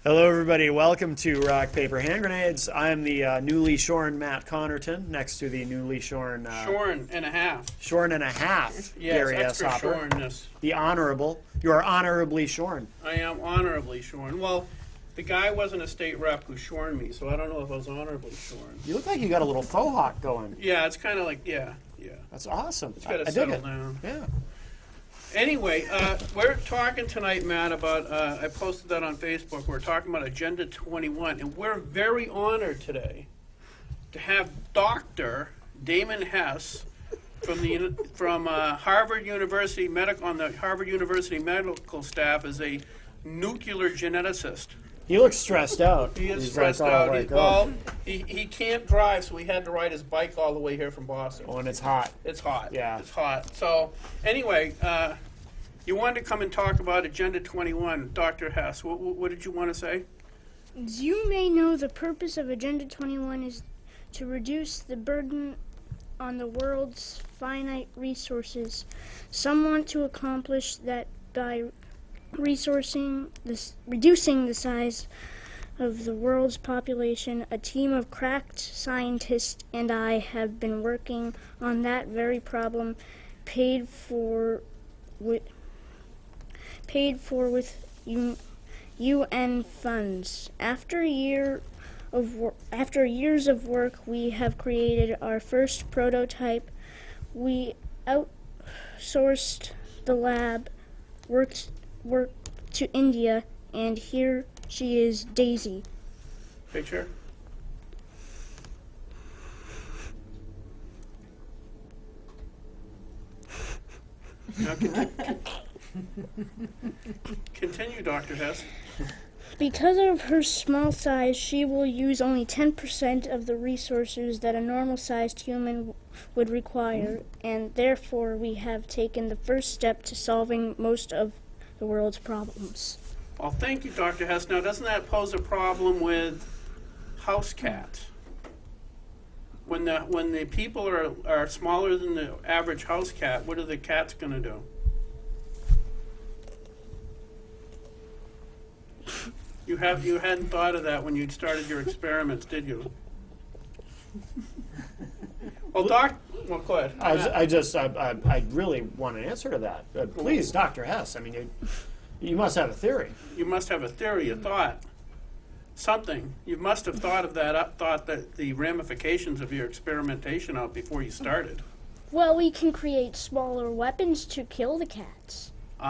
Hello, everybody. Welcome to Rock, Paper, Hand Grenades. I'm the newly shorn Matt Connerton, next to the newly shorn... Shorn and a half. Shorn and a half, Yes, Gary S. extra Hopper. shornness. The honorable. You are honorably shorn. I am honorably shorn. Well, the guy wasn't a state rep who shorn me, so I don't know if I was honorably shorn. You look like you got a little faux hawk going. Yeah, it's kind of like, yeah. That's awesome. It's got to I dig settle it. down. Yeah. Anyway, we're talking tonight, Matt, about, I posted that on Facebook, we're talking about Agenda 21, and we're very honored today to have Dr. Damon Hess from Harvard University on the Harvard University medical staff as a nuclear geneticist. He looks stressed out. He is He's stressed like, out. like, Well, he can't drive, so he had to ride his bike all the way here from Boston. Oh, and it's hot. It's hot. Yeah. It's hot. So, anyway, you wanted to come and talk about Agenda 21, Dr. Hess. What did you want to say? As you may know, the purpose of Agenda 21 is to reduce the burden on the world's finite resources. Some want to accomplish that by reducing the size of the world's population. A team of cracked scientists and I have been working on that very problem, paid for with UN funds. After years of work, we have created our first prototype. We outsourced the lab, worked to India, and here she is, Daisy. Picture? Now continue, Dr. Hess. Because of her small size, she will use only 10% of the resources that a normal-sized human would require, and therefore we have taken the first step to solving most of the world's problems. Well, thank you, Dr. Hess. Now, doesn't that pose a problem with house cats? When the people are smaller than the average house cat, what are the cats going to do? You hadn't thought of that when you started your experiments, did you? Well, well, go ahead. I really want an answer to that. Please, Dr. Hess. I mean, you must have a theory. You must have a theory, a thought, something. You must have thought of that, thought that the ramifications of your experimentation out before you started. Well, we can create smaller weapons to kill the cats. Okay.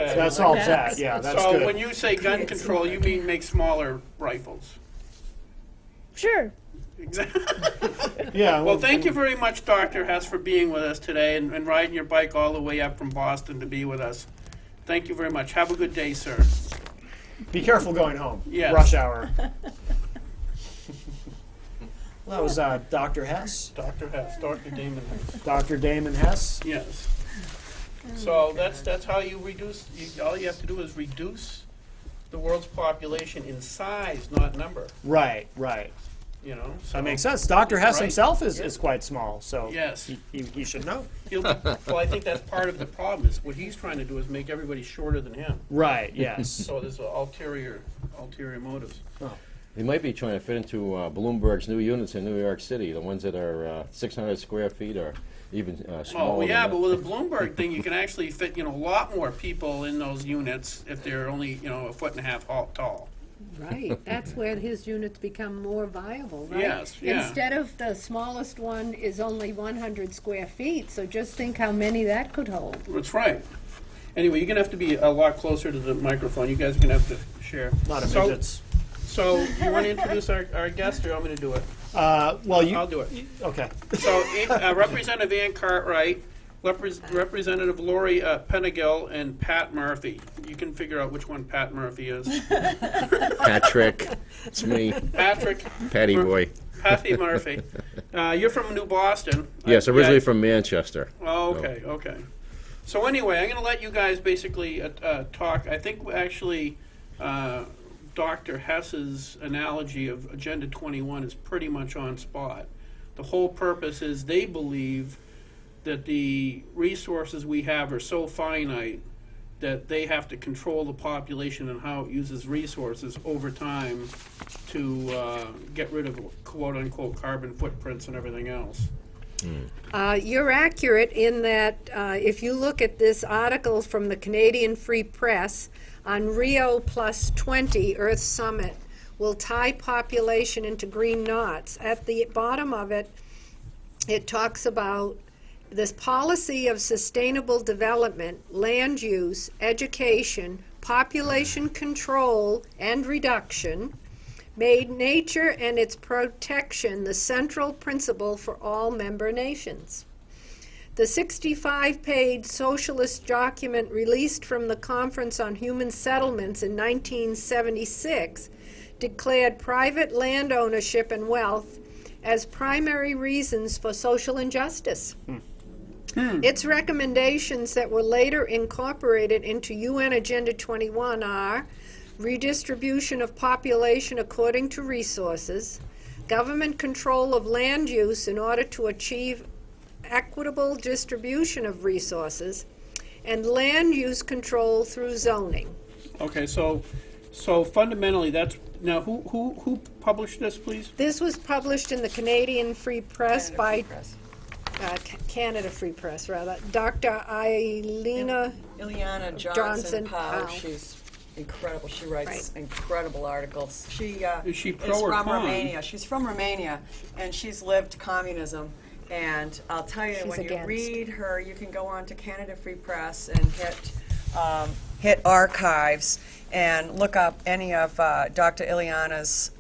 So that solves that. Yeah, that's so good. when you say gun control, you mean make smaller rifles. Sure. Exactly. Yeah. Well, thank you very much, Dr. Hess, for being with us today and riding your bike all the way up from Boston to be with us. Thank you very much. Have a good day, sir. Be careful going home. Yes. Rush hour. Well, that was Dr. Hess. Dr. Hess, Dr. Damon Hess. Dr. Damon Hess. Yes. So that's how you reduce. All you have to do is reduce the world's population in size, not number. Right. You know. So That makes sense. Dr. Hess Right. himself is quite small, so Yes. he should know. Well, I think that's part of the problem. Is what he's trying to do is make everybody shorter than him. Right. Yes. So there's ulterior motives. They might be trying to fit into Bloomberg's new units in New York City, the ones that are 600 square feet or even smaller. Oh, yeah, than but with the Bloomberg thing, you can actually fit, a lot more people in those units if they're only, a foot and a half tall. Right, that's where his units become more viable, right? Yes, yeah. Instead of the smallest one is only 100 square feet, so just think how many that could hold. That's right. Anyway, you're going to have to be a lot closer to the microphone. You guys are going to have to share. A lot of midgets. So, you want to introduce our guest, or you want me to do it? Well, I'll do it. Okay. So, Representative Ann Cartwright, Representative Lori Pettengill, and Pat Murphy. You can figure out which one Pat Murphy is. Patrick, it's me, Patrick. Patty boy. Patty Murphy. You're from New Boston. Yes, originally from Manchester. Oh, okay. So anyway, I'm going to let you guys basically talk. I think actually Dr. Hess's analogy of Agenda 21 is pretty much on spot. The whole purpose is they believe that the resources we have are so finite that they have to control the population and how it uses resources over time to get rid of quote-unquote carbon footprints and everything else. You're accurate in that if you look at this article from the Canadian Free Press on Rio Plus 20 Earth Summit will tie population into green knots. At the bottom of it, it talks about this policy of sustainable development, land use, education, population control and reduction, made nature and its protection the central principle for all member nations. The 65-page socialist document released from the Conference on Human Settlements in 1976 declared private land ownership and wealth as primary reasons for social injustice. Its recommendations that were later incorporated into UN Agenda 21 are redistribution of population according to resources, government control of land use in order to achieve equitable distribution of resources, and land use control through zoning. Okay, so fundamentally, that's now who published this, please? This was published in the Canadian Free Press by Canada Free Press, rather. Dr. Ileana Ileana Johnson Powell. Powell. She's incredible. She writes Right. incredible articles. She Is she is pro or from con? Romania. She's from Romania, and she's lived communism. And I'll tell you, She's when against. you read her, you can go on to Canada Free Press and hit archives and look up any of Dr. Ileana's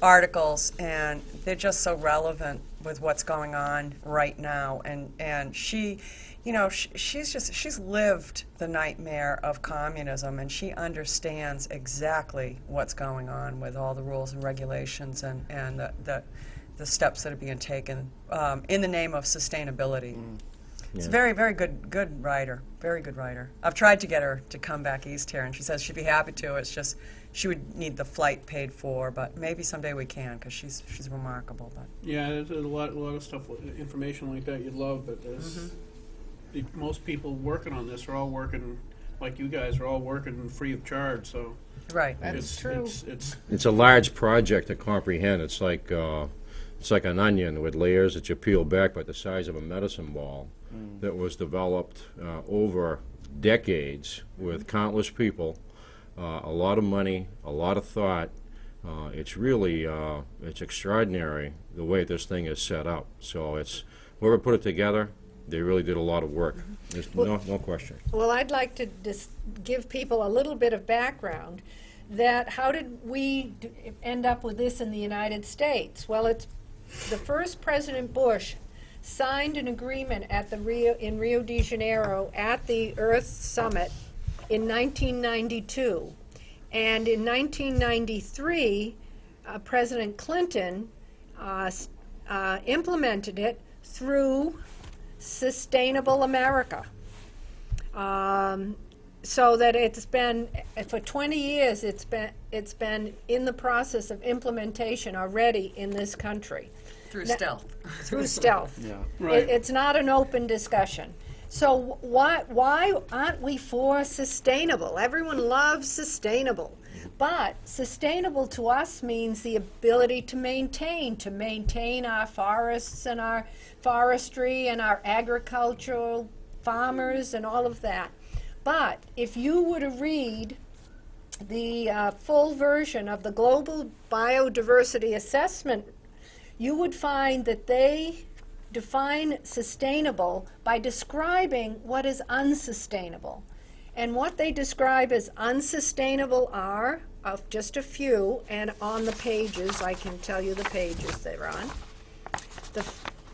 articles, and they're just so relevant with what's going on right now. And she, you know, she's lived the nightmare of communism, and she understands exactly what's going on with all the rules and regulations and the steps that are being taken in the name of sustainability. It's a very, very good writer, very good writer. I've tried to get her to come back east here, and she says she'd be happy to. It's just she would need the flight paid for, but maybe someday we can, because she's remarkable. But Yeah, there's a lot of stuff, information like that you'd love, but there's most people working on this are all working, like you guys are all working free of charge. So right, it's true. It's It's a large project to comprehend. It's like an onion with layers that you peel back by the size of a medicine ball that was developed over decades with countless people, a lot of money, a lot of thought. It's really it's extraordinary the way this thing is set up. So it's whoever put it together, they really did a lot of work. There's no question. Well, I'd like to just give people a little bit of background that how did we end up with this in the United States? Well, it's the first President Bush signed an agreement at the in Rio de Janeiro at the Earth Summit in 1992. And in 1993, President Clinton implemented it through Sustainable America. So that it's been, for 20 years, it's been in the process of implementation already in this country. through stealth. Through stealth. Yeah. right. It's not an open discussion. So why aren't we for sustainable? Everyone loves sustainable. But sustainable to us means the ability to maintain our forests and our forestry and our agricultural farmers and all of that. But if you were to read the full version of the Global Biodiversity Assessment, you would find that they define sustainable by describing what is unsustainable. And what they describe as unsustainable are, of just a few, and on the pages, I can tell you the pages they're on.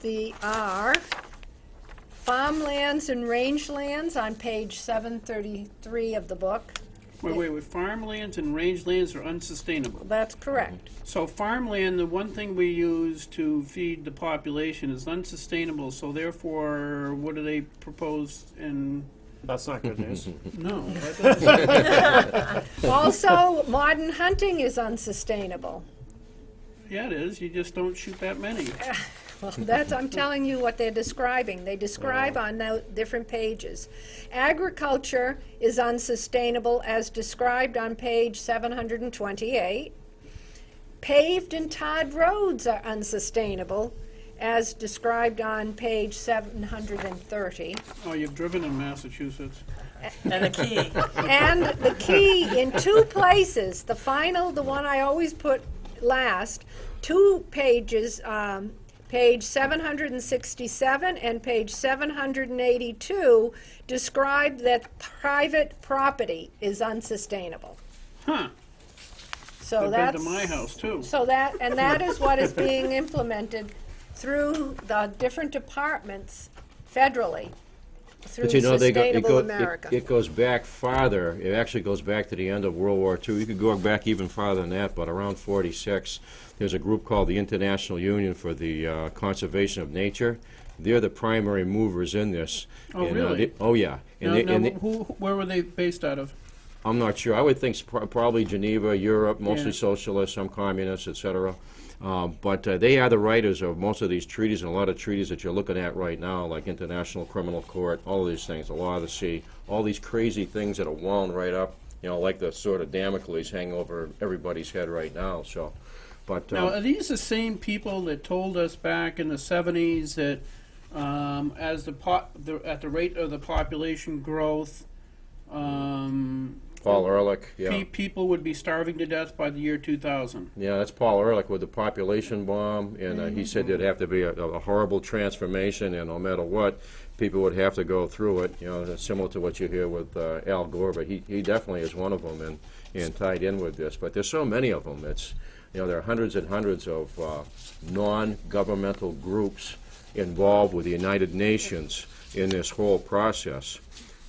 The are farmlands and rangelands on page 733 of the book. Wait. Farmlands and rangelands are unsustainable. That's correct. So farmland, the one thing we use to feed the population, is unsustainable. So therefore, what do they propose? And That's not good news. no, that doesn't- Also, modern hunting is unsustainable. yeah, it is. You just don't shoot that many. Well, that's, I'm telling you what they're describing. They describe on those different pages. Agriculture is unsustainable as described on page 728. Paved and tarred roads are unsustainable as described on page 730. Oh, you've driven in Massachusetts. And the key, And the key in two places, the final, the one I always put last, two pages, page 767 and page 782 describe that private property is unsustainable. Huh. So I've that's been to my house, too. So that is what is being implemented through the different departments federally through But you know, Sustainable America. it goes back farther. It actually goes back to the end of World War II. You could go back even farther than that, but around 46, there's a group called the International Union for the Conservation of Nature. They're the primary movers in this. Oh, And, really? oh, yeah. And Now, they- where were they based out of? I'm not sure. I would think probably Geneva, Europe, mostly Yeah. socialists, some communists, etc. But they are the writers of most of these treaties, and a lot of treaties that you're looking at right now, like International Criminal Court, all of these things, the Law of the Sea, all these crazy things that are wound right up, like the sort of Damocles hanging over everybody's head right now. So, but Now, are these the same people that told us back in the 70s that as at the rate of the population growth, Paul Ehrlich, yeah. people would be starving to death by the year 2000? Yeah, that's Paul Ehrlich with the population bomb, and he said there'd have to be a horrible transformation, and no matter what, people would have to go through it. That's similar to what you hear with Al Gore, but he definitely is one of them and tied in with this. But there's so many of them. It's there are hundreds and hundreds of non-governmental groups involved with the United Nations in this whole process.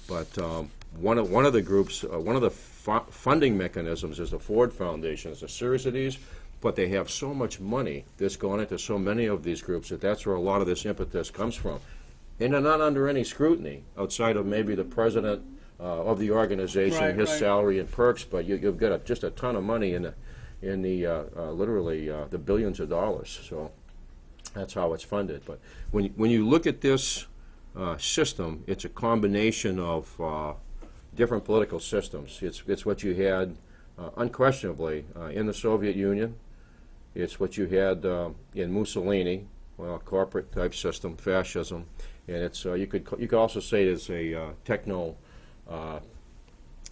But one of the groups, one of the funding mechanisms is the Ford Foundation. It's a series of these, but they have so much money that's gone into so many of these groups that's where a lot of this impetus comes from. And they're not under any scrutiny outside of maybe the president of the organization, Right, his right. salary and perks, but you've got just a ton of money in the literally the billions of dollars. So that's how it's funded. But when you look at this system, it's a combination of different political systems. It's what you had unquestionably in the Soviet Union. It's what you had in Mussolini, corporate type system, fascism, and it's you could also say it's a techno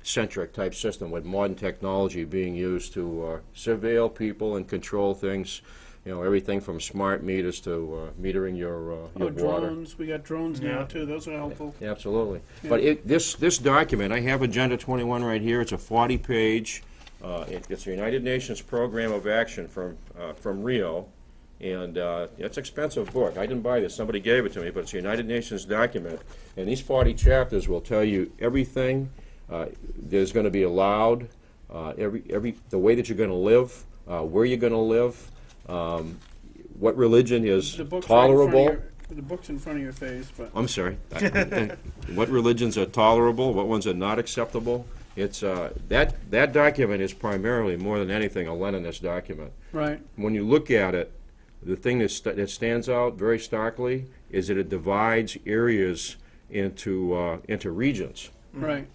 centric type system with modern technology being used to surveil people and control things. Everything from smart meters to metering your water. Drones. We got drones now, Yeah. too. Those are helpful. Absolutely. But this document, I have Agenda 21 right here. It's a 40-page. It's a United Nations Program of Action from Rio, and it's an expensive book. I didn't buy this. Somebody gave it to me, but it's a United Nations document. And these 40 chapters will tell you everything there's going to be allowed, the way that you're going to live, where you're going to live, what religion is The book's tolerable. Right in front of the book's in front of your face, but I'm sorry. What religions are tolerable? What ones are not acceptable? It's that document is primarily, more than anything, a Leninist document. right. When you look at it, the thing that stands out very starkly is that it divides areas into regions. Right.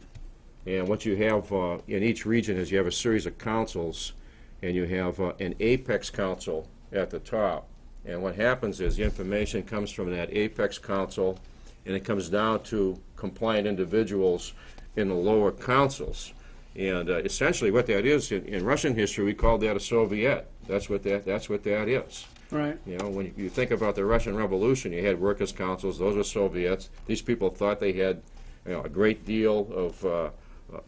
And what you have in each region is you have a series of councils, and you have an apex council at the top. And what happens is the information comes from that apex council, and it comes down to compliant individuals in the lower councils. And essentially what that is, in Russian history, we called that a Soviet. That's what that is. Right. When you think about the Russian Revolution, you had workers' councils. Those were Soviets. These people thought they had a great deal of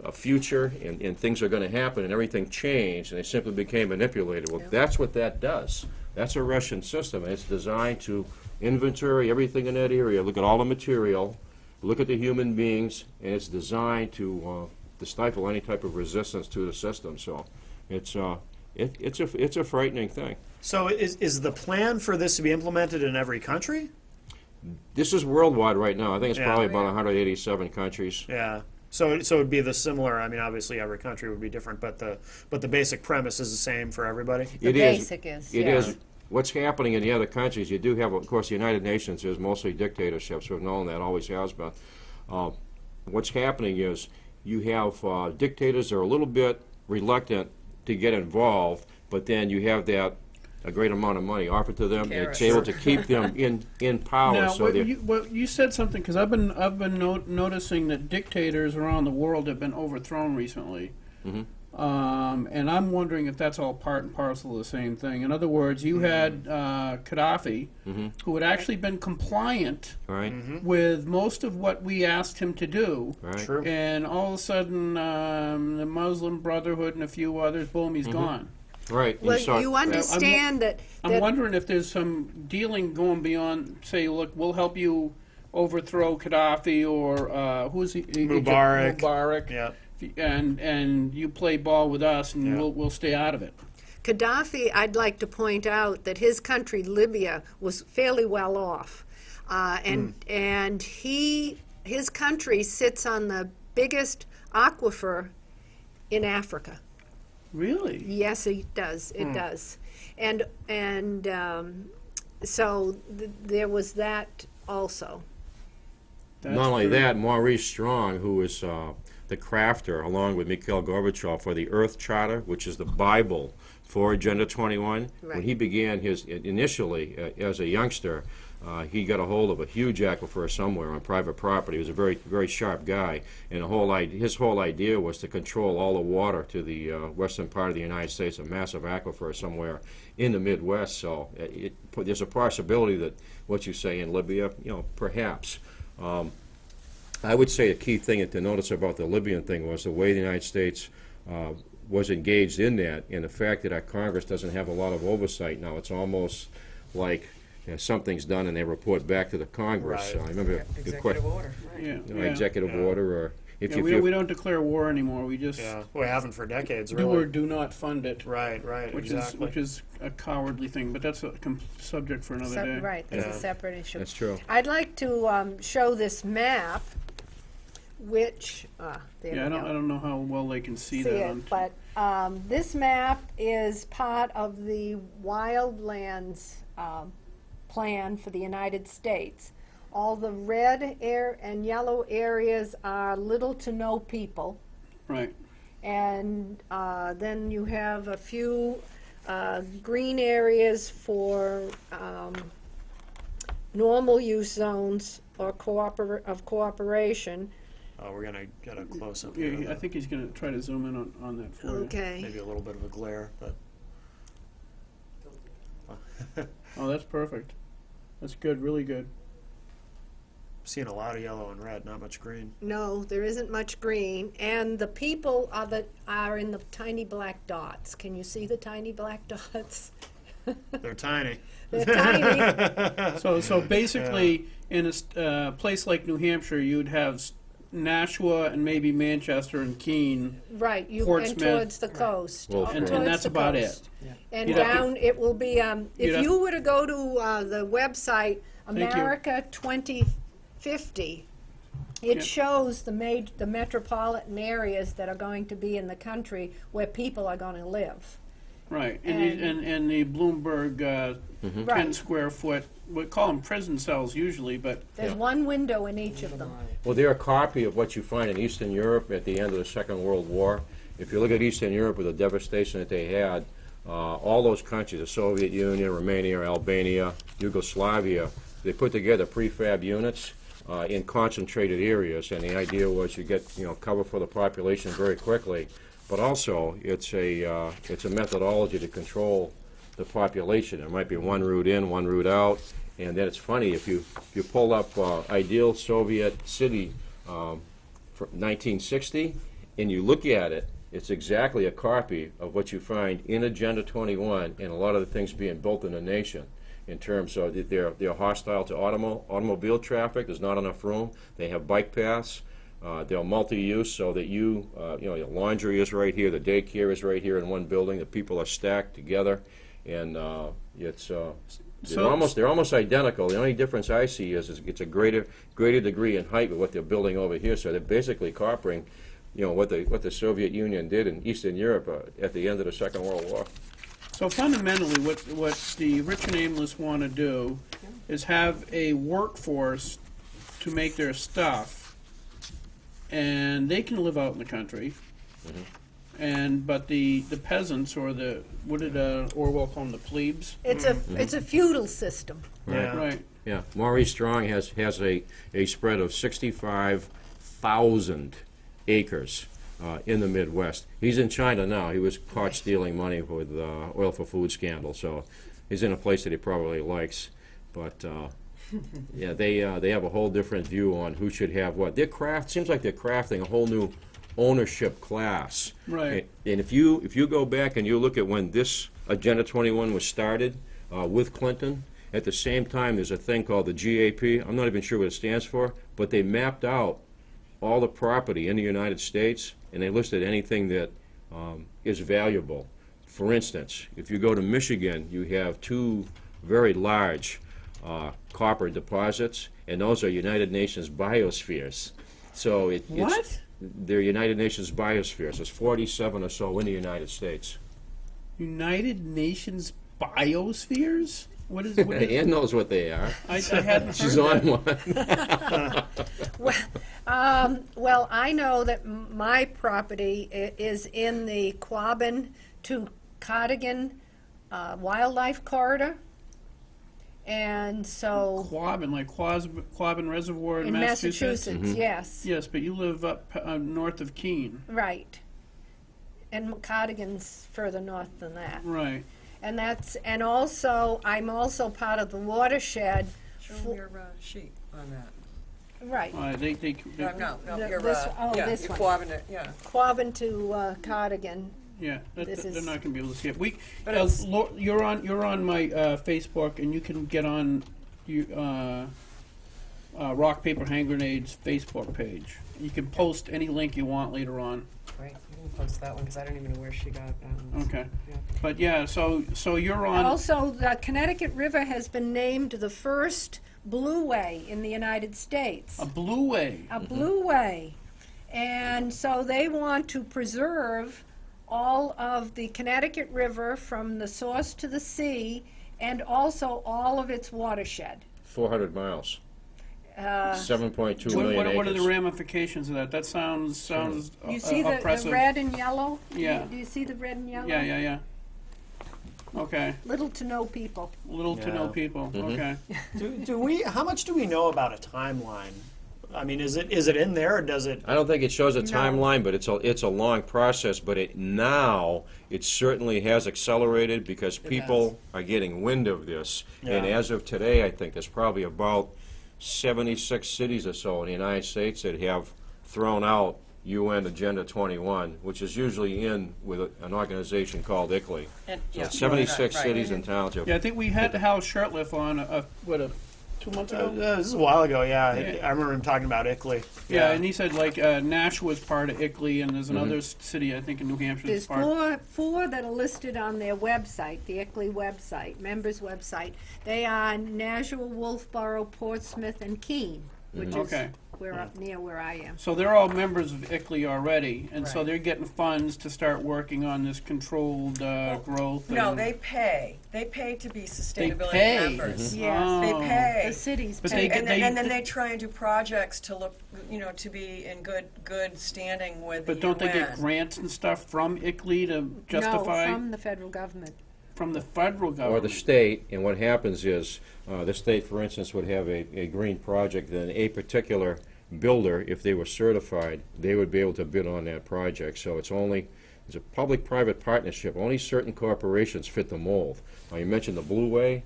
a future, and things are going to happen, and everything changed, and they simply became manipulated. Well, that's what that does. That's a Russian system, and it's designed to inventory everything in that area, look at all the material, look at the human beings, and it's designed to stifle any type of resistance to the system. So it's a frightening thing. So is the plan for this to be implemented in every country? This is worldwide right now. I think it's Yeah. probably about 187 countries. Yeah. So it'd be the similar. I mean, obviously every country would be different, but the basic premise is the same for everybody. The basic is, It yeah. is. what's happening in the other countries, you do have, of course, the United Nations is mostly dictatorships. We've known that, always has been. What's happening is you have dictators that are a little bit reluctant to get involved, but then you have that a great amount of money offered to them. Carrots. It's able to keep them in power. Now, So they're- you said something, because I've been noticing that dictators around the world have been overthrown recently. And I'm wondering if that's all part and parcel of the same thing. In other words, you had Gaddafi, who had actually been compliant all right, with most of what we asked him to do. right. True. And all of a sudden, the Muslim Brotherhood and a few others, boom, he's gone. Right. Well, saw- you understand that, I'm wondering if there's some dealing going beyond, say, look, we'll help you overthrow Gaddafi or who's he? Mubarak. Mubarak. Yeah. And you play ball with us, and Yeah. we'll stay out of it. Gaddafi, I'd like to point out that his country, Libya, was fairly well off. And his country sits on the biggest aquifer in Africa. Really? Yes, it does. It does. And so there was that also. That's Not only very- that, Maurice Strong, who is the crafter, along with Mikhail Gorbachev, for the Earth Charter, which is the Bible for Agenda 21. Right. When he began his, initially, as a youngster, he got a hold of a huge aquifer somewhere on private property. He was a very, very sharp guy, and his whole idea was to control all the water to the western part of the United States, a massive aquifer somewhere in the Midwest. So there's a possibility that what you say in Libya, perhaps. I would say a key thing to notice about the Libyan thing was the way the United States was engaged in that, and the fact that our Congress doesn't have a lot of oversight now. It's almost like something's done and they report back to the Congress. Right. I remember the Executive order, right. Yeah. you know, executive order, or if Yeah, you we don't declare war anymore. We just Yeah. We haven't for decades, do really. or do not fund it, Right. which Exactly. is a cowardly thing. But that's a subject for another day. Right, that's Yeah. a separate issue. That's true. I'd like to show this map, which, there Yeah, we I go. don't know how well they can see See that. it, but this map is part of the wildlands plan for the United States. All the red and yellow areas are little to no people, Right. and then you have a few green areas for normal use zones or cooperation. Oh, we're gonna get a close up Yeah, here. I think he's going to try to zoom in on that for you. Okay. Maybe a little bit of a glare, but Oh, that's perfect. That's good, really good. seeing a lot of yellow and red, not much green. No, there isn't much green, and the people are in the tiny black dots. Can you see the tiny black dots? They're tiny. They're tiny. So basically, in a place like New Hampshire, you'd have Nashua and maybe Manchester and Keene, Right, and Portsmouth. towards the coast. Well, towards and that's the about coast. it. And You'd have to- down, it will be, You'd if have- you were to go to the website, you. America 2050, it Yeah. shows the metropolitan areas that are going to be in the country where people are going to live. Right, And- and the Bloomberg 10 Right. square foot, we call them prison cells usually, but There's Yeah. one window in each of them. Well, they're a copy of what you find in Eastern Europe at the end of the Second World War. If you look at Eastern Europe with the devastation that they had, all those countries, the Soviet Union, Romania, Albania, Yugoslavia, they put together prefab units in concentrated areas, and the idea was you get cover for the population very quickly, but also it's a methodology to control the population. There might be one route in, one route out, and then it's funny if you pull up ideal Soviet city for 1960 and you look at it, it's exactly a copy of what you find in Agenda 21 and a lot of the things being built in the nation. In terms of they're hostile to automobile traffic. There's not enough room. They have bike paths. They're multi-use, so that your laundry is right here, the daycare is right here in one building. The people are stacked together, and they're almost identical. The only difference I see is it's a greater degree in height with what they're building over here. So they're basically copying, what the Soviet Union did in Eastern Europe at the end of the Second World War. So fundamentally, what the rich and aimless want to do is have a workforce to make their stuff, and they can live out in the country. But the peasants, or what did Orwell call them, the plebes? It's a feudal system. Yeah. Right. Yeah, Maurice Strong has a spread of 65,000 acres in the Midwest. He's in China now. He was caught stealing money with oil for food scandal, so he's in a place that he probably likes. But yeah, they have a whole different view on who should have what. Seems like they're crafting a whole new ownership class. Right. And if you go back and you look at when this Agenda 21 was started with Clinton, at the same time there's a thing called the GAP. I'm not even sure what it stands for, but they mapped out all the property in the United States, and they listed anything that is valuable. For instance, if you go to Michigan, you have two very large copper deposits, and those are United Nations biospheres. So What? they're United Nations biospheres. There's 47 or so in the United States. United Nations biospheres? What is? Ann knows what they are. I hadn't heard She's that. on one. Well, I know that my property is in the Quabbin to Cardigan wildlife corridor. And so, Quabbin, like Quabbin Reservoir in in Massachusetts, yes, Yes, but you live up north of Keene. right. And Cardigan's further north than that. Right. And also, I'm also part of the watershed. Show me your sheet on that. Right, No, your, This- oh, yeah, this your one. Quabbin, yeah. Quabbin to Cardigan. Yeah, This they're is- not going to be able to see it. But it's- You're on my Facebook, and you can get on Rock Paper Hand Grenades Facebook page. You can post any link you want later on. Right, you can post that one, because I don't even know where she got that one. Okay. Yeah. But yeah, so you're on. Also, the Connecticut River has been named the first blueway in the United States. A Blue Way. A blueway. And so they want to preserve all of the Connecticut River from the source to the sea, and also all of its watershed. 400 miles. 7.2 What, million what are acres. the ramifications of that? That sounds You see the oppressive. red and yellow? Yeah. Do you see the red and yellow? Yeah. Okay. Little to no people. Little to no Yeah. people. Okay. Do we? How much do we know about a timeline? I mean, is it in there, or does it? I don't think it shows a timeline, but it's a long process. But it certainly has accelerated because people are getting wind of this. And Yeah. as of today, I think there's probably about 76 cities or so in the United States that have thrown out UN Agenda 21, which is usually in with an organization called ICLEI. And, So yeah, 76 right. cities and towns have. Yeah, I think we had Hal Shurtleff on 2 months ago. This is a while ago. Yeah, Yeah. I remember him talking about Ickley. Yeah, and he said like Nashua's part of ICLEI, and there's another city I think in New Hampshire that's There's part. four that are listed on their website, the ICLEI website, members' website. They are Nashua, Wolfboro, Portsmouth, and Keene, which is Okay. near where I am. So they're all members of ICLEI already, and so Right. they're getting funds to start working on this controlled growth. No, and- they pay. They pay to be sustainability pay. members. Yes. They Oh. pay. The cities But pay. they- And then they try and do projects to look, to be in good standing with But the don't they UN. get grants and stuff from ICLEI to justify No, from the federal government. from the federal Or government? the state, and what happens is, the state, for instance, would have a green project, then a particular builder, if they were certified, they would be able to bid on that project. So it's a public-private partnership. Only certain corporations fit the mold. You mentioned the Blue Way.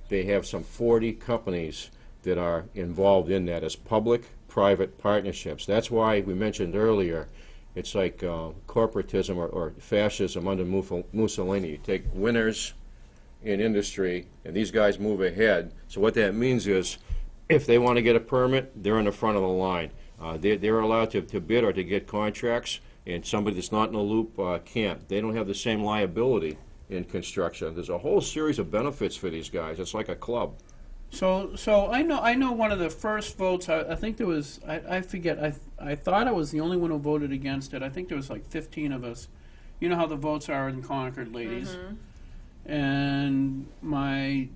They have some 40 companies that are involved in that as public-private partnerships. That's why we mentioned earlier, it's like corporatism or fascism under Mussolini. You take winners in industry, and these guys move ahead. So what that means is, if they want to get a permit, they're in the front of the line. They're allowed to bid or to get contracts, and somebody that's not in the loop can't. They don't have the same liability in construction. There's a whole series of benefits for these guys. It's like a club. So I know one of the first votes. I think there was I forget. I thought I was the only one who voted against it. I think there was like 15 of us. You know how the votes are in Concord, ladies. And my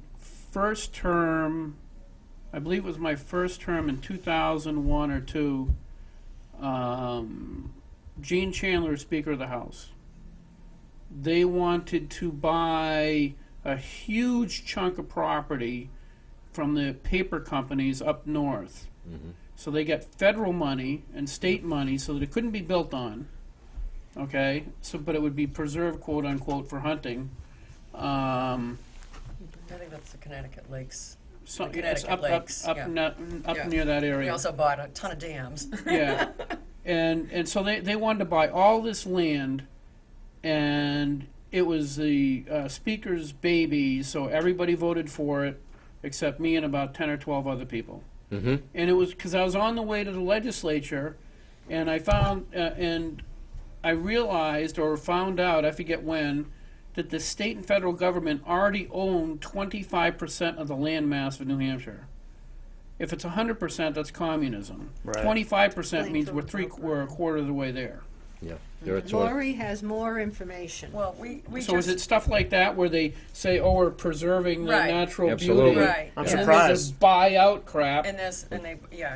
first term, I believe it was my first term in 2001 or 2, Gene Chandler, Speaker of the House. They wanted to buy a huge chunk of property from the paper companies up north. So they got federal money and state money so that it couldn't be built on. Okay, so but it would be preserved, quote unquote, for hunting. I think that's the Connecticut Lakes. So The it's Connecticut Lakes, yeah. Yeah. Near that We area. also bought a ton of dams. Yeah, and so they wanted to buy all this land, and it was the speaker's baby, so everybody voted for it except me and about 10 or 12 other people. Mm-hmm. And it was because I was on the way to the legislature, and I found and I realized or found out, I forget when, that the state and federal government already owned 25% of the land mass of New Hampshire. If it's 100%, that's communism. Right. 25% means we're a quarter of the way there. Yeah. There are sort of- Lori has more information. Well, we So just, is it stuff like that where they say, "Oh, we're preserving the Right. natural Absolutely. beauty"? Right. I'm And then surprised. there's this buyout crap. and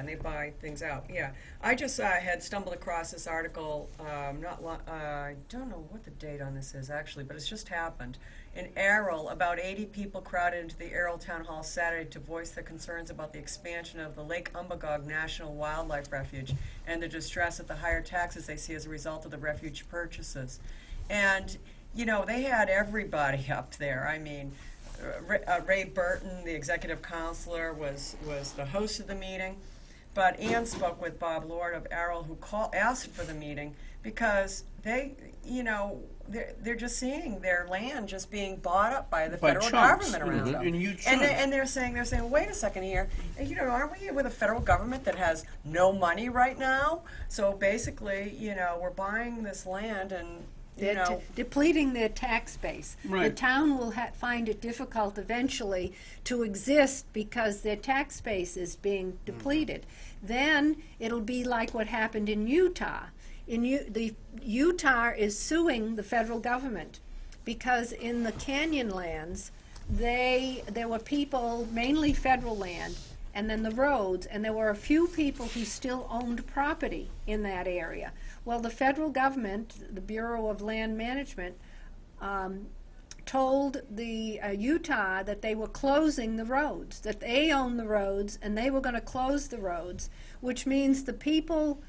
they buy things out. Yeah, I just had stumbled across this article. I don't know what the date on this is actually, but it's just happened. In Errol, about 80 people crowded into the Errol Town Hall Saturday to voice their concerns about the expansion of the Lake Umbagog National Wildlife Refuge and the distress at the higher taxes they see as a result of the refuge purchases. And, you know, they had everybody up there. I mean, Ray Burton, the executive counselor, was the host of the meeting. But Ann spoke with Bob Lord of Errol, who asked for the meeting because they, you know, they're just seeing their land just being bought up by the By federal chunks, government around them. in huge And chunks. they're saying, wait a second here, you know, aren't we with a federal government that has no money right now? So basically, you know, we're buying this land and, you They're know, depleting their tax base. The Right. town will find it difficult eventually to exist because their tax base is being depleted. Then it'll be like what happened in Utah. Utah is suing the federal government because in the canyon lands, there were people, mainly federal land, and then the roads, and there were a few people who still owned property in that area. Well, the federal government, the Bureau of Land Management, told the Utah that they were closing the roads, that they own the roads, and they were going to close the roads, which means the people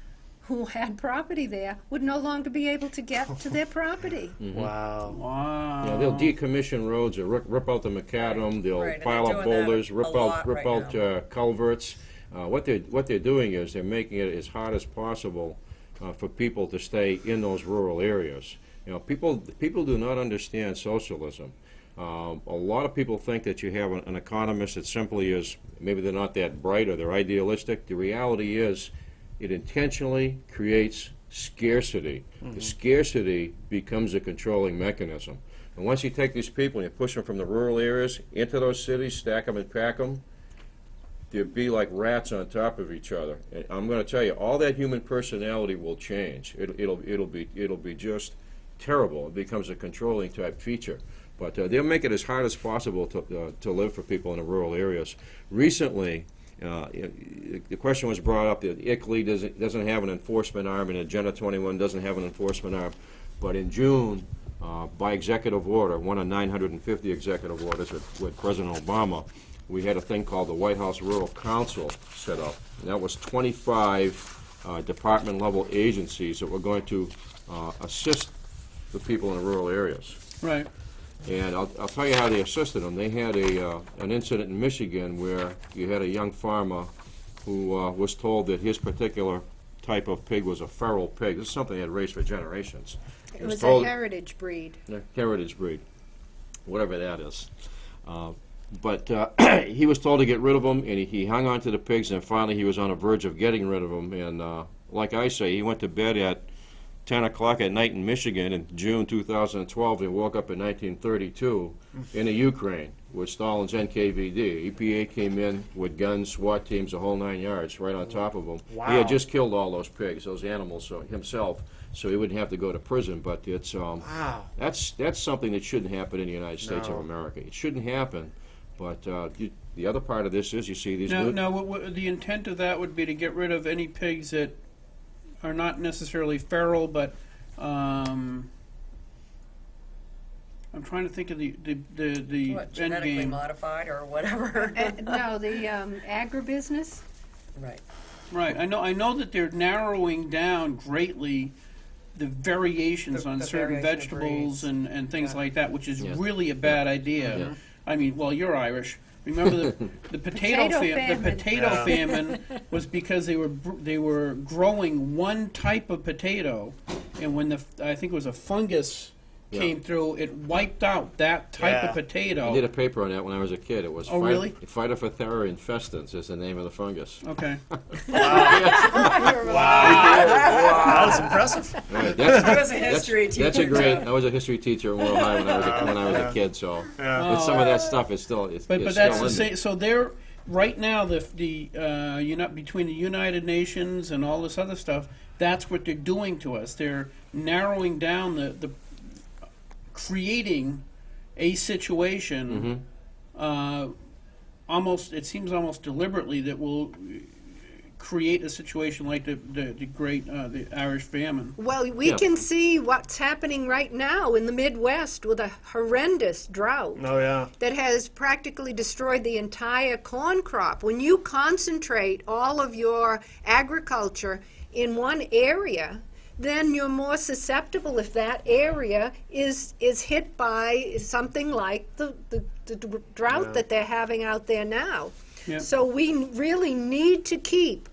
who had property there would no longer be able to get to their property. Wow. Wow. Yeah, they'll decommission roads, or rip out the macadam, they'll Right, and pile they're up doing that boulders, a rip lot out right culverts. What they're doing is they're making it as hard as possible for people to stay in those rural areas. You know, people do not understand socialism. A lot of people think that you have an economist that simply is, maybe they're not that bright or they're idealistic. The reality is it intentionally creates scarcity. The scarcity becomes a controlling mechanism. And once you take these people and you push them from the rural areas into those cities, stack them and pack them, they'd be like rats on top of each other. And I'm going to tell you, all that human personality will change. It'll be just terrible. It becomes a controlling type feature. But they'll make it as hard as possible to live for people in the rural areas. Recently, the question was brought up that ICLEI doesn't have an enforcement arm, and Agenda 21 doesn't have an enforcement arm. But in June, by executive order, one of 950 executive orders with President Obama, we had a thing called the White House Rural Council set up. And that was 25 department-level agencies that were going to assist the people in the rural areas. Right. And I'll tell you how they assisted them. They had an incident in Michigan where you had a young farmer who was told that his particular type of pig was a feral pig. This is something they had raised for generations. It was told- a heritage breed. heritage breed, whatever that is. But he was told to get rid of them, and he hung on to the pigs, and finally he was on the verge of getting rid of them. And like I say, he went to bed at 10 o'clock at night in Michigan in June 2012 and woke up in 1932 in the Ukraine. with Stalin's NKVD. EPA came in with guns, SWAT teams, the whole 9 yards, right on top of him. He Wow. had just killed all those pigs, those animals, himself, so he wouldn't have to go to prison. But it's Wow. that's something that shouldn't happen in the United States No. of America. It shouldn't happen. But the other part of this is, you see these Now, new. now the intent of that would be to get rid of any pigs that are not necessarily feral, but I'm trying to think of the What, end genetically game. modified or whatever? No, the agribusiness. Right. Right. I know that they're narrowing down greatly the variations The- on the certain variation of vegetables breeds. and things Yeah. like that, which is Yeah. really a bad idea. Yeah. I mean, well, you're Irish. Remember the potato Potato the famine. potato Yeah. famine was because they were growing one type of potato, and when I think it was a fungus Yeah. came through, it wiped out that type Yeah. of potato. I did a paper on that when I was a kid. It was Oh, really? Phytophthora infestans is the name of the fungus. Okay. That was impressive. Right, He was a history that's a teacher, great. too. I was a history teacher in World High when I was a kid. So, Yeah. but some of that stuff is still. But it's that's still the in there. same. So they're right now between the United Nations and all this other stuff. That's what they're doing to us. They're narrowing down the creating a situation. Almost it seems almost deliberately that will create a situation like the great the Irish famine. Well, we Yeah. can see what's happening right now in the Midwest with a horrendous drought Oh yeah. that has practically destroyed the entire corn crop. When you concentrate all of your agriculture in one area, then you're more susceptible if that area is hit by something like the drought Yeah. that they're having out there now. Yeah. So we really need to keep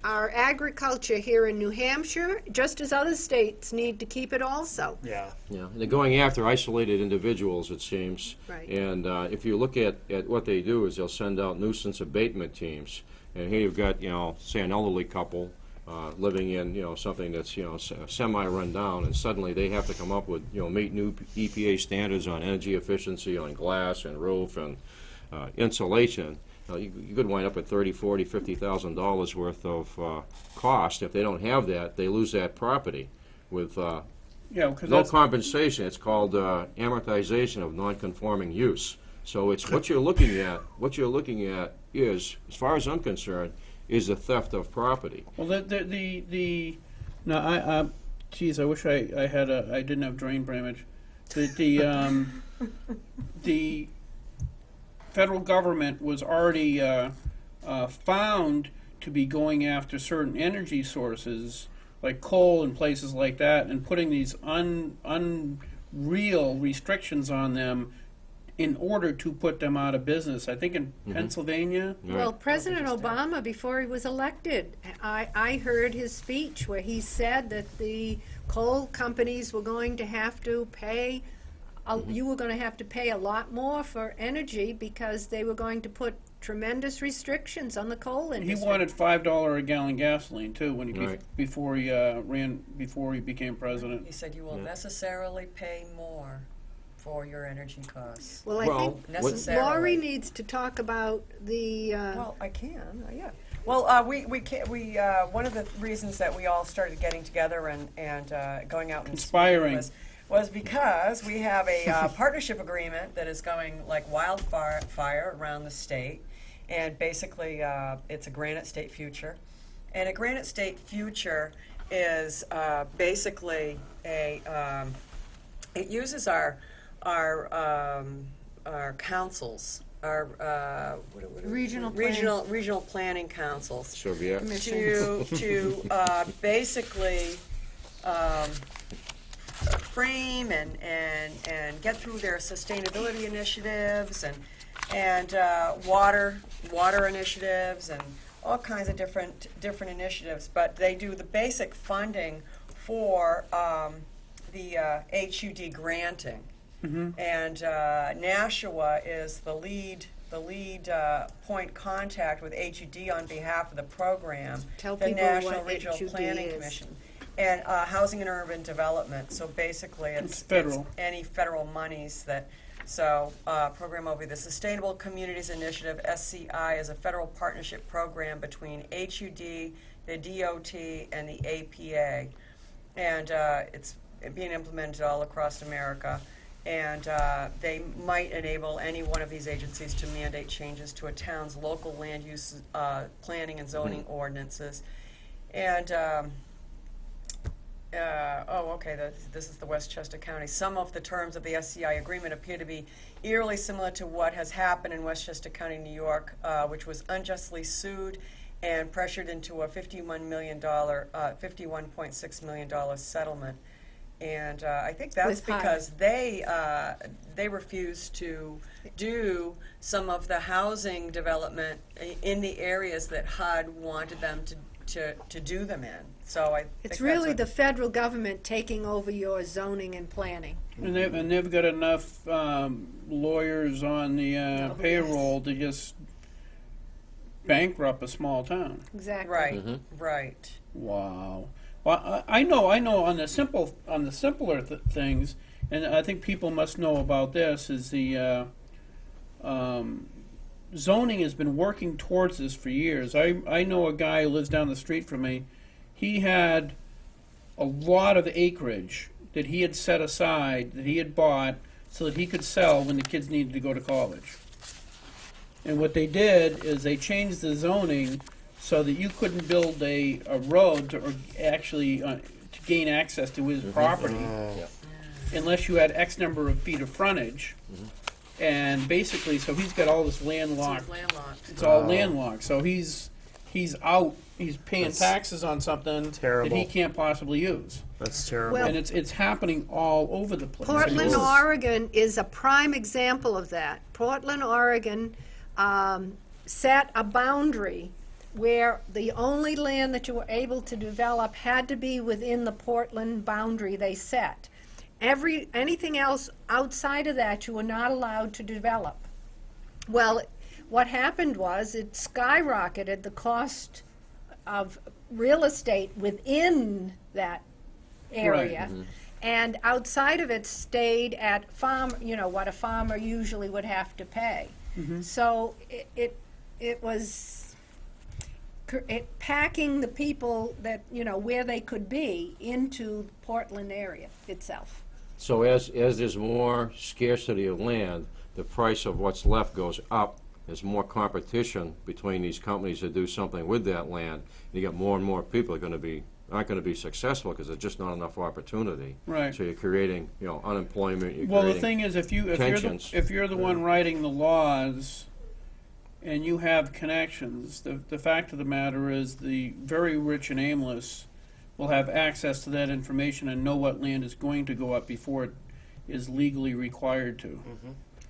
our agriculture here in New Hampshire, just as other states need to keep it also. Yeah. Yeah, and they're going after isolated individuals, it seems. Right. And if you look at what they do is they'll send out nuisance abatement teams. And here you've got, say an elderly couple living in, something that's, semi-run down, and suddenly they have to come up with, meet new EPA standards on energy efficiency, on glass and roof and insulation. You could wind up at $30,000, $40,000, $50,000 worth of cost. If they don't have that, they lose that property with Yeah, because no compensation. It's called amortization of non-conforming use. So it's what you're looking at. What you're looking at is, as far as I'm concerned, is the theft of property. well no, geez, I wish I didn't have drain damage. The federal government was already found to be going after certain energy sources like coal and places like that, and putting these unreal restrictions on them in order to put them out of business. I think in Pennsylvania. Well, President Obama, before he was elected, I heard his speech where he said that the coal companies were going to have to pay, you were going to have to pay a lot more for energy because they were going to put tremendous restrictions on the coal He industry. wanted $5 a gallon gasoline too when he Right. before he became president. He said you will necessarily pay more for your energy costs. Well, I Well, think what- Necessarily. Laurie needs to talk about the, Well, I can, yeah. Well, one of the reasons that we all started getting together and going out and Conspiring. speaking was because we have a partnership agreement that is going like wildfire around the state, and basically it's a Granite State Future, and a Granite State Future is basically it uses our councils, our what Regional regional planning councils Soviet. to basically frame and get through their sustainability initiatives and water initiatives and all kinds of different initiatives. But they do the basic funding for the HUD granting. And Nashua is the lead point contact with HUD on behalf of the program, Tell the people National what Regional HUD Planning is. Commission, and Housing and Urban Development. So basically, It's federal. it's any federal monies that So, program overview. The Sustainable Communities Initiative, SCI, is a federal partnership program between HUD, the DOT, and the APA. And it's being implemented all across America. And they might enable any one of these agencies to mandate changes to a town's local land use planning and zoning ordinances. And this is the Westchester County. Some of the terms of the SCI agreement appear to be eerily similar to what has happened in Westchester County, New York, which was unjustly sued and pressured into a $51.6 million settlement. And I think that's With HUD. because they refused to do some of the housing development in the areas that HUD wanted them to do them in. So I think It's that's really what- the federal government taking over your zoning and planning. And they've got enough lawyers on the payroll to just bankrupt a small town. Exactly. Right, right. Wow. Well, I know on the simpler things, and I think people must know about this, is the zoning has been working towards this for years. I know a guy who lives down the street from me. He had a lot of acreage that he had set aside, that he had bought, so that he could sell when the kids needed to go to college. And what they did is they changed the zoning so that you couldn't build a road to gain access to his property unless you had X number of feet of frontage. And basically, so he's got all this landlocked. It's landlocked. It's all landlocked. So he's out. He's paying taxes on something terrible. that he can't possibly use. That's terrible. Well, And it's happening all over the place. Portland, I mean, Oregon is a prime example of that. Portland, Oregon set a boundary where the only land that you were able to develop had to be within the Portland boundary they set. Anything else outside of that you were not allowed to develop. Well, what happened was it skyrocketed the cost of real estate within that area. And outside of it stayed at what a farmer usually would have to pay. So it was packing the people that, where they could be into the Portland area itself. So as there's more scarcity of land, the price of what's left goes up. There's more competition between these companies that do something with that land. You get more and more people aren't going to be successful because there's just not enough opportunity. Right. So you're creating, unemployment. You're Well, the creating thing is, if tensions. you're the one writing the laws, and you have connections, the fact of the matter is, the very rich and aimless will have access to that information and know what land is going to go up before it is legally required to.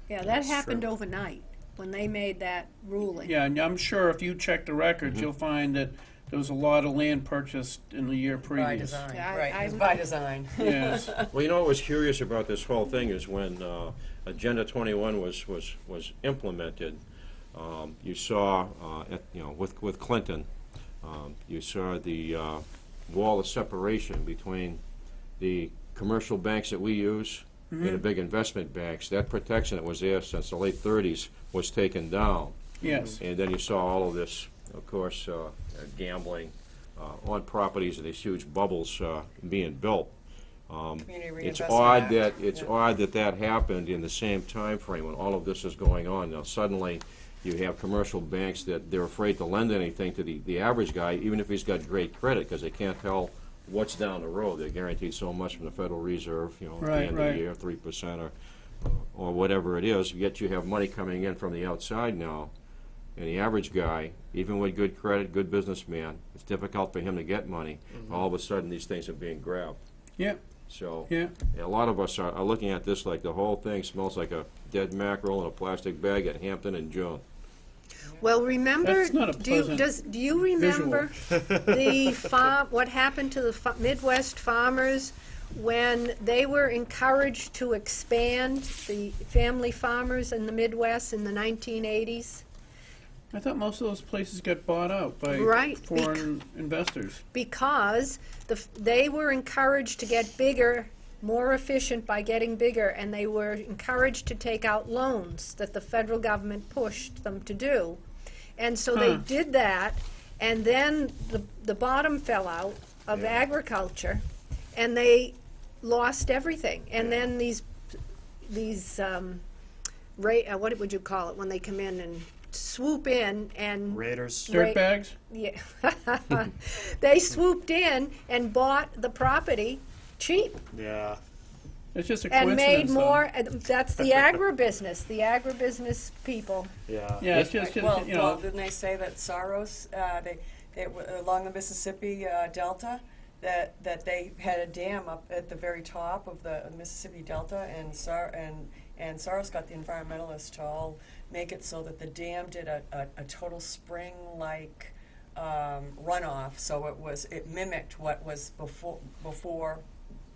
Yeah, that happened overnight when they made that ruling. Yeah, and I'm sure if you check the records, you'll find that there was a lot of land purchased in the year By previous. design, Yeah, right, I- it's by design. Yes. Well, what was curious about this whole thing is when Agenda 21 was implemented, you saw, with Clinton, you saw the wall of separation between the commercial banks that we use and the big investment banks. That protection that was there since the late 30s was taken down. Yes. And then you saw all of this, of course, gambling on properties and these huge bubbles being built. Community It's Reinvestment odd Act. that that happened in the same time frame when all of this is going on. Now suddenly, you have commercial banks that they're afraid to lend anything to the average guy, even if he's got great credit, because they can't tell what's down the road. They're guaranteed so much from the Federal Reserve, at the Right, end of right. the year, 3% or whatever it is. Yet you have money coming in from the outside now, and the average guy, even with good credit, good businessman, it's difficult for him to get money. All of a sudden, these things are being grabbed. Yeah. So Yeah. a lot of us are looking at this like the whole thing smells like a dead mackerel in a plastic bag at Hampton and June. Well, remember, That's not a pleasant do you remember what happened to the Midwest farmers when they were encouraged to expand, the family farmers in the Midwest in the 1980s? I thought most of those places got bought out by Right, foreign investors. Because they were encouraged to get bigger more efficient by getting bigger, and they were encouraged to take out loans that the federal government pushed them to do. And so they did that, and then the bottom fell out of agriculture, and they lost everything. And then these what would you call it when they come in and swoop in and Raiders. Dirtbags? yeah, they swooped in and bought the property cheap Yeah. It's just a and coincidence. made though. more. That's the agribusiness people. Yeah. Yeah, it's just, Well, you know. didn't they say that Saros, along the Mississippi Delta, that they had a dam up at the very top of the Mississippi Delta, and Saros got the environmentalists to all make it so that the dam did a total spring-like runoff. So it mimicked what was before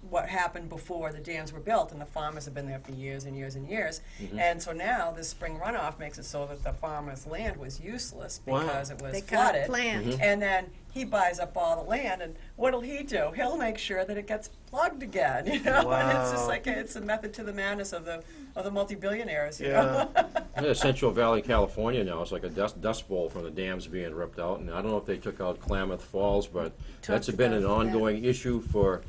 what happened before the dams were built, and the farmers have been there for years and years and years. And so now this spring runoff makes it so that the farmer's land was useless because it was They got flooded. planned. And then he buys up all the land, and what'll he do? He'll make sure that it gets plugged again, you know. And it's just Wow. like it's a method to the madness of the multi-billionaires. You Yeah. know? Yeah, Central Valley, California now is like a dust bowl from the dams being ripped out, and I don't know if they took out Klamath Falls, but that's Talked been an about that. ongoing issue for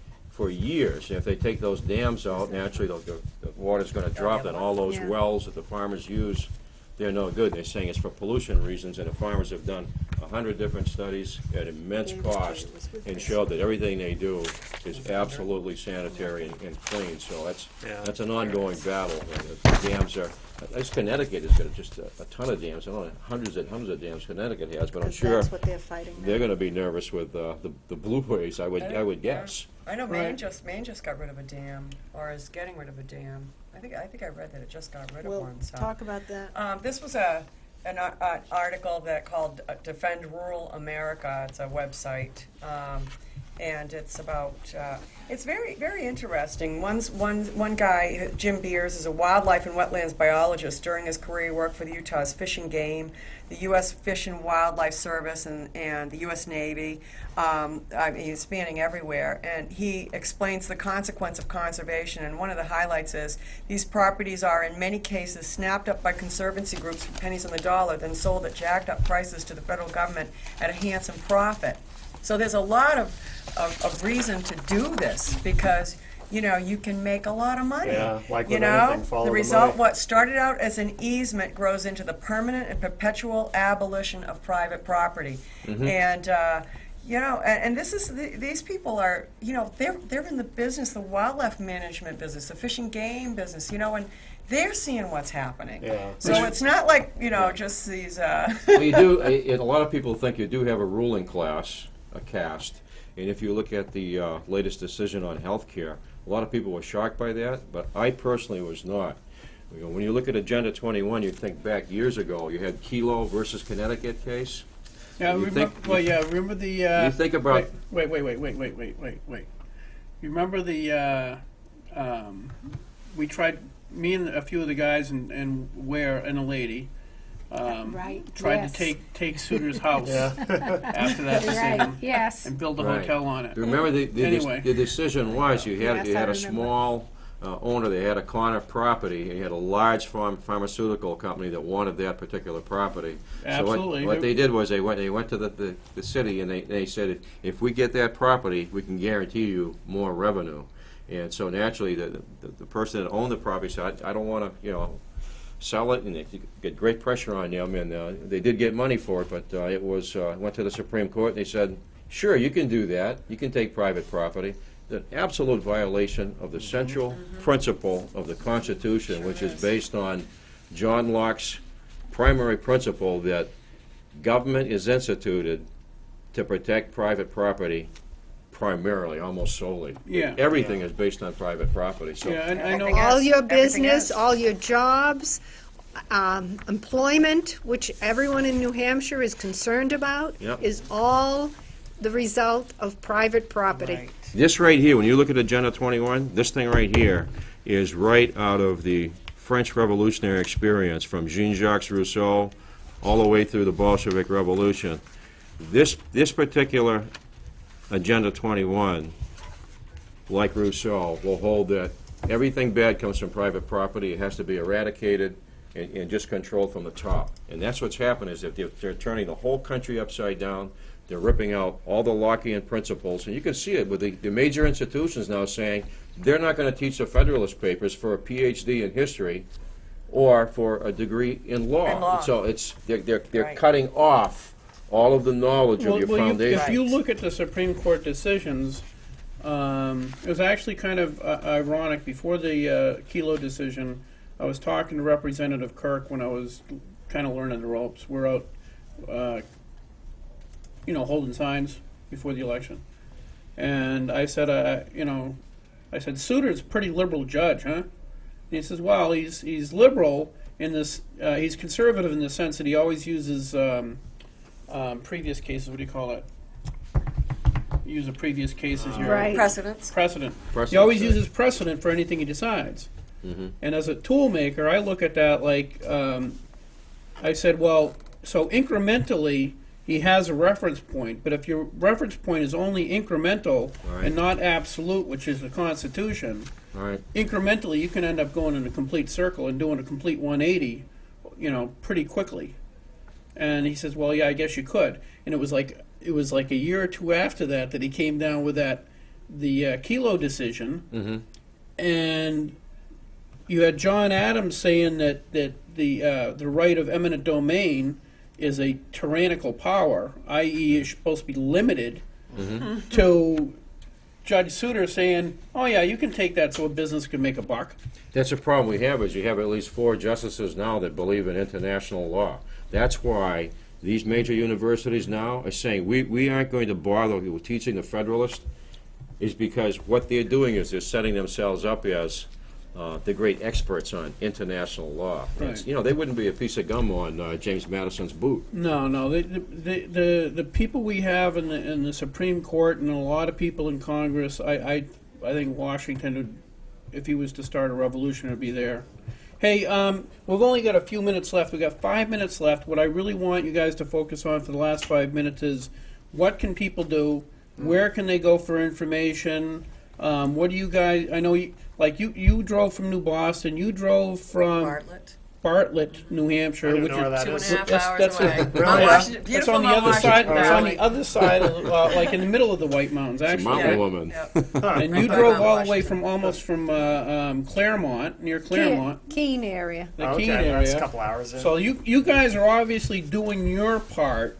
years. If they take those dams out, naturally the water's going to drop, and all those Yeah. wells that the farmers use, they're no good. They're saying it's for pollution reasons, and the farmers have done 100 different studies at immense cost and showed that everything they do is absolutely sanitary and clean. So Yeah. that's an ongoing battle. And the dams are. This Connecticut has got just a ton of dams. I don't know, hundreds of dams Connecticut has, but I'm 'Cause sure that's what they're fighting now. they're going to be nervous with the blueberries. I would guess. I know Right. Maine just got rid of a dam, or is getting rid of a dam. I think I read that it just got rid of We'll one. So. talk about that. This was an article that called Defend Rural America. It's a website, and it's about. It's very, very interesting. One guy, Jim Beers, is a wildlife and wetlands biologist. During his career, he worked for the Utah's Fish and Game, the U.S. Fish and Wildlife Service, and the U.S. Navy. He's spanning everywhere, and he explains the consequence of conservation. And one of the highlights is these properties are, in many cases, snapped up by conservancy groups for pennies on the dollar, then sold at jacked up prices to the federal government at a handsome profit. So there's a lot of reason to do this because, you know, you can make a lot of money. Yeah, like you with know, anything, follow the the result, money. what started out as an easement grows into the permanent and perpetual abolition of private property. And, you know, and this is, these people are, you know, they're in the business, the wildlife management business, the fish and game business, you know, and they're seeing what's happening. Yeah. So it's not like, you know, just these, Well, you do. A lot of people think you do have a ruling class, a caste, and if you look at the latest decision on health care, a lot of people were shocked by that, but I personally was not. You know, when you look at Agenda 21, you think back years ago, you had Kelo versus Connecticut case. Yeah, You remember, think- well, yeah, remember the. You think about Wait. You remember the? We tried. Me and a few of the guys and Ware and a lady. Right, Tried yes. to take Suter's house Yeah. after that decision Right, yes. and build a Right. hotel on it. Remember Anyway. the decision was you had Yes, you I had a remember. small owner. They had a corner property, and you had a large pharmaceutical company that wanted that particular property. Absolutely. So what they did was they went to the city and they said if we get that property, we can guarantee you more revenue. And so naturally, the person that owned the property said, I don't want to sell it, and they get great pressure on them, and they did get money for it, but it was went to the Supreme Court, and they said, sure, you can do that. You can take private property. The absolute violation of the central principle of the Constitution, which is based on John Locke's primary principle that government is instituted to protect private property primarily, almost solely. Yeah. Everything is based on private property. So Yeah, and I know. Everything All is. your Everything business, is. all your jobs, employment, which everyone in New Hampshire is concerned about, Yep. is all the result of private property. Right. this right here, when you look at Agenda 21, this thing right here is right out of the French Revolutionary experience, from Jean-Jacques Rousseau all the way through the Bolshevik Revolution. This particular Agenda 21 like Rousseau, will hold that everything bad comes from private property. It has to be eradicated and just controlled from the top. And that's what's happened, is that they're turning the whole country upside down. They're ripping out all the Lockean principles. And you can see it with the major institutions now saying they're not going to teach the Federalist Papers for a PhD in history or for a degree in law. In law. So they're Right. cutting off all of the knowledge of your foundation. If you look at the Supreme Court decisions, it was actually kind of ironic. Before the Kelo decision, I was talking to Representative Kirk when I was kind of learning the ropes. We're out, holding signs before the election. And I said, Souter's a pretty liberal judge, huh? And he says, well, he's liberal in this, he's conservative in the sense that he always uses previous cases. What do you call it? Use a previous case as your Right. Precedents. precedent. He Precedent, always right. uses precedent for anything he decides. And as a tool maker, I look at that like, I said, well, so incrementally, he has a reference point, but if your reference point is only incremental Right. and not absolute, which is the Constitution, All right. incrementally you can end up going in a complete circle and doing a complete 180, pretty quickly. And he says, well, yeah, I guess you could. And it was like a year or two after that he came down with the Kelo decision, and you had John Adams saying that the right of eminent domain is a tyrannical power, i.e., it's supposed to be limited, to Judge Souter saying, oh yeah, you can take that so a business can make a buck. That's the problem we have, is you have at least 4 justices now that believe in international law. That's why these major universities now are saying, we aren't going to bother with teaching the Federalist, is because what they're doing is they're setting themselves up as the great experts on international law. Right. They wouldn't be a piece of gum on James Madison's boot. No. The people we have in the Supreme Court and a lot of people in Congress, I think Washington, if he was to start a revolution, would be there. Hey, we've only got a few minutes left. We've got 5 minutes left. What I really want you guys to focus on for the last 5 minutes is what can people do? Where can they go for information? What do you guys, I know you drove from New Boston. You drove from Bartlett, New Hampshire, I don't which know where is that is. 2.5 hours away. Really? Mount Yeah. Washington, that's beautiful on the Mount other side. Washington It's on Valley. the other side, of, like in the middle of the White Mountains, It's a actually. mountain right? woman. Yep. And you Right by drove Mount all the way Washington. from Claremont, near Claremont, Keene area. the Okay, Keene that's a area. couple hours in. So you guys are obviously doing your part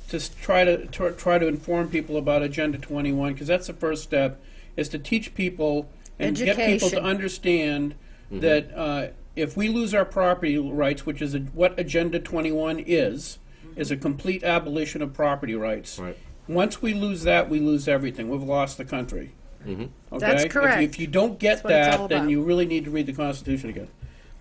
to try to inform people about Agenda 21, because that's the first step, is to teach people and get people to Education. understand that if we lose our property rights, which is what Agenda 21 is a complete abolition of property rights. Right. Once we lose that, we lose everything. We've lost the country. Okay? That's correct. If you don't get That's what it's all that, then about. you really need to read the Constitution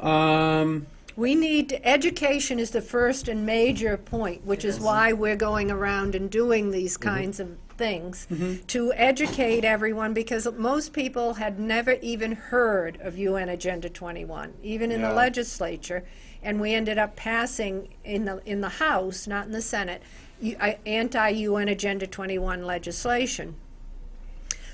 again. We need, education is the first and major point, which is why we're going around and doing these kinds of things, to educate everyone, because most people had never even heard of UN Agenda 21, even in the Yeah. legislature, and we ended up passing in the House, not in the Senate, anti-UN Agenda 21 legislation.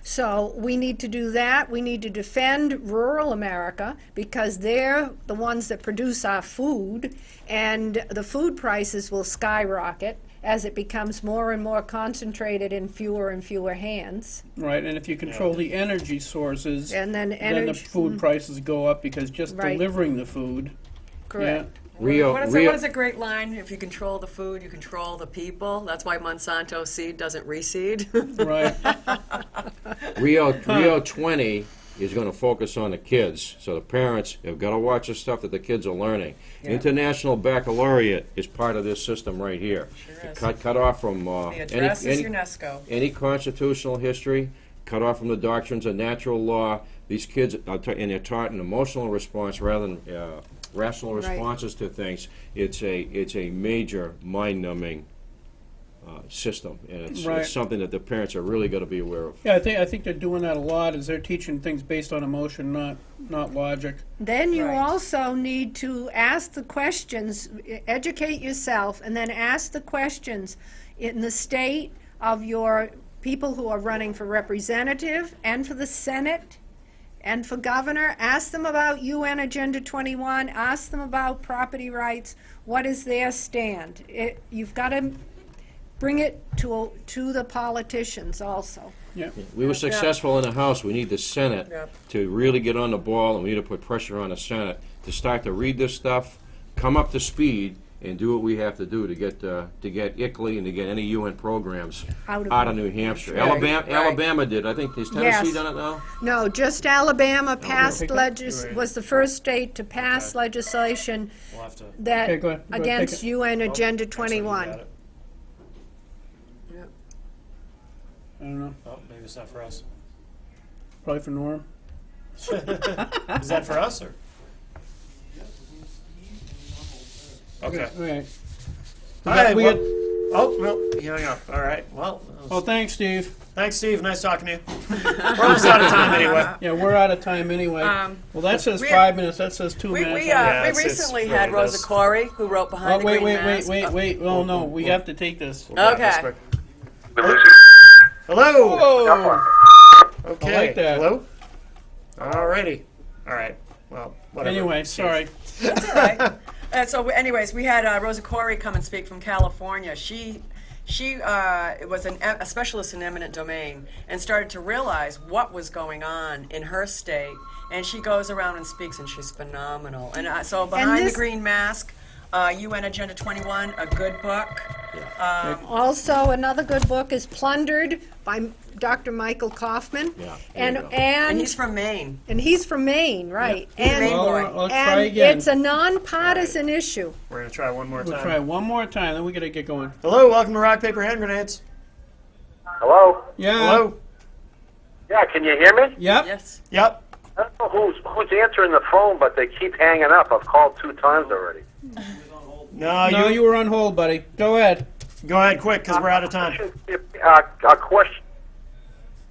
So we need to do that. We need to defend rural America, because they're the ones that produce our food, and the food prices will skyrocket as it becomes more and more concentrated in fewer and fewer hands. Right, and if you control the energy sources, And then the energy, food prices go up, because just Right. delivering the food. correct. Rio, What is a great line? If you control the food, you control the people. That's why Monsanto seed doesn't reseed. Right. Rio 20 is going to focus on the kids. So the parents have got to watch the stuff that the kids are learning. Yeah. International Baccalaureate is part of this system right here. Sure is. Cut off from The address is UNESCO. any constitutional history, cut off from the doctrines of natural law. These kids are and they're taught an emotional response rather than rational Right. responses to things. It's a major mind-numbing system, and it's Right. something that the parents are really going to be aware of. Yeah, I think they're doing that a lot. Is they're teaching things based on emotion, not logic. Then you Right. also need to ask the questions, educate yourself, and then ask the questions in the state of your people who are running for representative and for the Senate and for governor. Ask them about UN Agenda 21. Ask them about property rights. What is their stand? You've got to bring it to the politicians also. Yeah. We were successful in the House. We need the Senate Yep. to really get on the ball, and we need to put pressure on the Senate to start to read this stuff, come up to speed, and do what we have to do to get ICLEI and to get any UN programs Out of New Hampshire. Right, right. Alabama did. I think, has Tennessee Yes. done it now? No, just Alabama passed was the first state to pass legislation We'll have to. that Okay, go ahead. Go ahead, against take it. UN Agenda Actually, you 21. got it. I don't know. Oh, maybe it's not for us. Probably for Norm. Is that for us or? Okay. Okay. All right. we Well, got- oh no, he hung up. All right. Well, that was- Oh, thanks, Steve. thanks, Steve. Nice talking to you. We're almost out of time anyway. Yeah, we're out of time anyway. Well, that says we- 5 minutes. That says 2 We, minutes. Yeah, we it's recently really had Rosa does. Corey, who wrote Behind Oh, the wait, Green wait, Mask. wait. Oh, no, we have to take this. We'll wrap this Okay. quick. Hello. Oh! Okay. I like that. Hello. Alrighty. All right. Well, whatever. Anyway, Steve. sorry. That's all right. And so, anyways, we had Rosa Corey come and speak from California. She was a specialist in eminent domain and started to realize what was going on in her state. And she goes around and speaks, and she's phenomenal. And so, Behind the this- Green Mask, UN Agenda 21, a good book. Also, another good book is Plundered by Dr. Michael Kaufman. Yeah, And there you go. And he's from Maine. he's from Maine, right? He's a And, Maine boy. Well, let's try and again. it's a nonpartisan issue. We're gonna try one more We'll time. try one more time, then we gotta get going. Hello. Welcome to Rock Paper Hand Grenades. Hello? Yeah. Hello. Yeah, can you hear me? Yep. Yes. Yep. I don't know who's answering the phone, but they keep hanging up. I've called 2 times already. No, No, you were on hold, buddy. Go ahead. go ahead quick because we're out of time.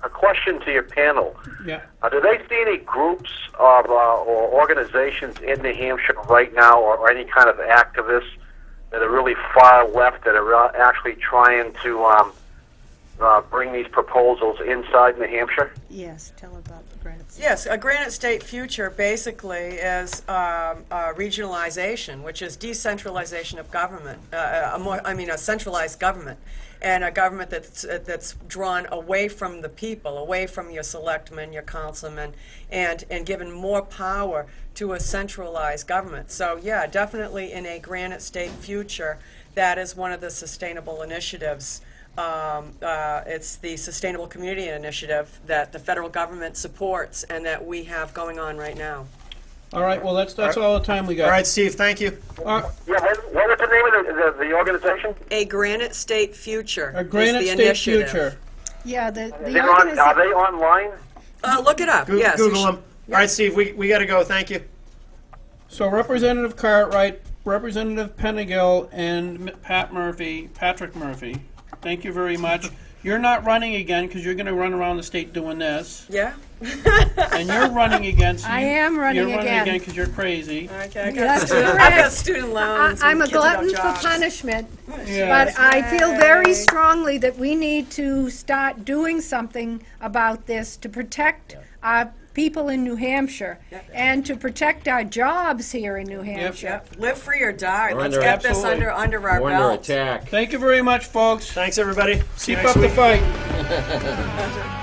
A question to your panel. Yeah. Do they see any groups of or organizations in New Hampshire right now, or any kind of activists that are really far left that are actually trying to bring these proposals inside New Hampshire? Yes, tell about the grants. Yes, a Granite State future basically is regionalization, which is decentralization of government, a centralized government, and a government that's drawn away from the people, away from your selectmen, your councilmen, and given more power to a centralized government. So yeah, definitely in a Granite State future, that is one of the sustainable initiatives. It's the Sustainable Community Initiative that the federal government supports and that we have going on right now. All right, well, that's all the time we got. All right, Steve. Thank you. Yeah, what was the name of the organization? A Granite State Future A Granite is the State initiative. future. Yeah, the Are they organization. online? Look it up, yes. Google them. All right, Steve. We got to go. Thank you. So Representative Cartwright, Representative Pennegill, and Patrick Murphy, thank you very much. You're not running again because you're going to run around the state doing this. Yeah? And you're running again. So I am running You're running again. again because you're crazy. Okay, I got That's I've correct. got student loans. I'm a and kids without glutton for jobs. punishment, Yes. but I feel very strongly that we need to start doing something about this to protect our people in New Hampshire and to protect our jobs here in New Hampshire. Yep. Live free or die. We're Let's under- get this absolutely. under our We're under belt. attack. Thank you very much, folks. Thanks, everybody. See you Keep next up week. the fight.